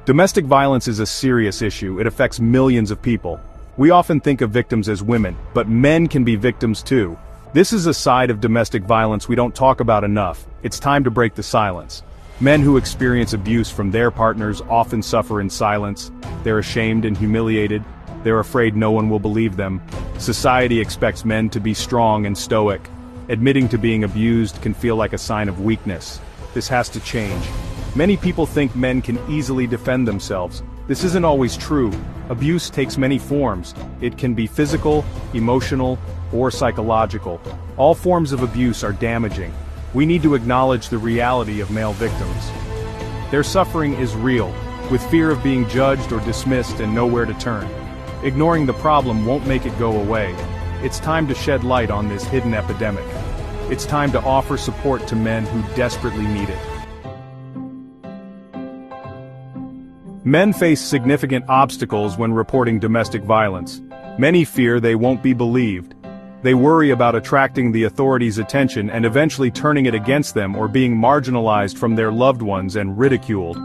Domestic violence is a serious issue. It affects millions of people. We often think of victims as women, but men can be victims too. This is a side of domestic violence we don't talk about enough. It's time to break the silence. Men who experience abuse from their partners often suffer in silence. They're ashamed and humiliated. They're afraid no one will believe them. Society expects men to be strong and stoic. Admitting to being abused can feel like a sign of weakness. This has to change. Many people think men can easily defend themselves. This isn't always true. Abuse takes many forms. It can be physical, emotional, or psychological. All forms of abuse are damaging. We need to acknowledge the reality of male victims. Their suffering is real, with fear of being judged or dismissed and nowhere to turn. Ignoring the problem won't make it go away. It's time to shed light on this hidden epidemic. It's time to offer support to men who desperately need it. Men face significant obstacles when reporting domestic violence. Many fear they won't be believed. They worry about attracting the authorities' attention and eventually turning it against them or being marginalized from their loved ones and ridiculed.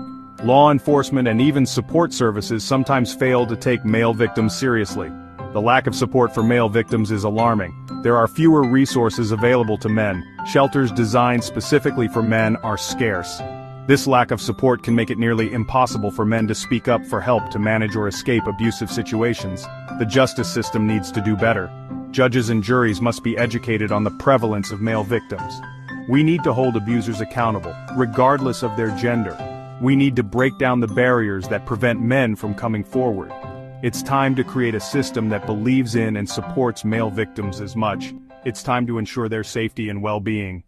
Law enforcement and even support services sometimes fail to take male victims seriously. The lack of support for male victims is alarming. There are fewer resources available to men. Shelters designed specifically for men are scarce. This lack of support can make it nearly impossible for men to speak up for help to manage or escape abusive situations. The justice system needs to do better. Judges and juries must be educated on the prevalence of male victims. We need to hold abusers accountable, regardless of their gender. We need to break down the barriers that prevent men from coming forward. It's time to create a system that believes in and supports male victims as much. It's time to ensure their safety and well-being.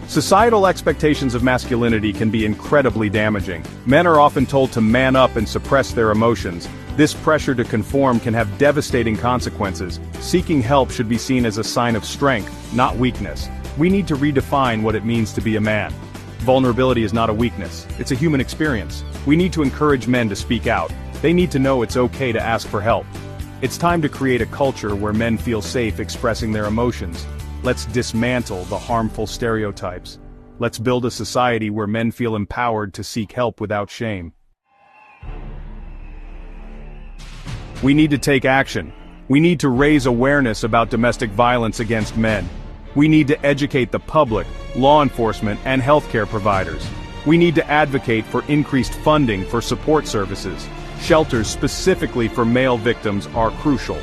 Societal expectations of masculinity can be incredibly damaging. Men are often told to man up and suppress their emotions. This pressure to conform can have devastating consequences. Seeking help should be seen as a sign of strength, not weakness. We need to redefine what it means to be a man. Vulnerability is not a weakness, it's a human experience. We need to encourage men to speak out. They need to know it's okay to ask for help. It's time to create a culture where men feel safe expressing their emotions. Let's dismantle the harmful stereotypes. Let's build a society where men feel empowered to seek help without shame. We need to take action. We need to raise awareness about domestic violence against men. We need to educate the public, law enforcement, and healthcare providers. We need to advocate for increased funding for support services. Shelters specifically for male victims are crucial.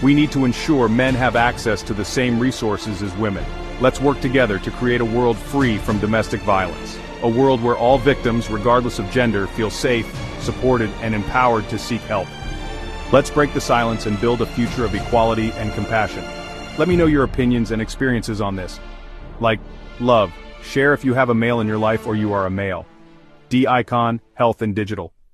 We need to ensure men have access to the same resources as women. Let's work together to create a world free from domestic violence. A world where all victims, regardless of gender, feel safe, supported, and empowered to seek help. Let's break the silence and build a future of equality and compassion. Let me know your opinions and experiences on this. Like, love, share if you have a male in your life or you are a male. D-Icon, Health and Digital.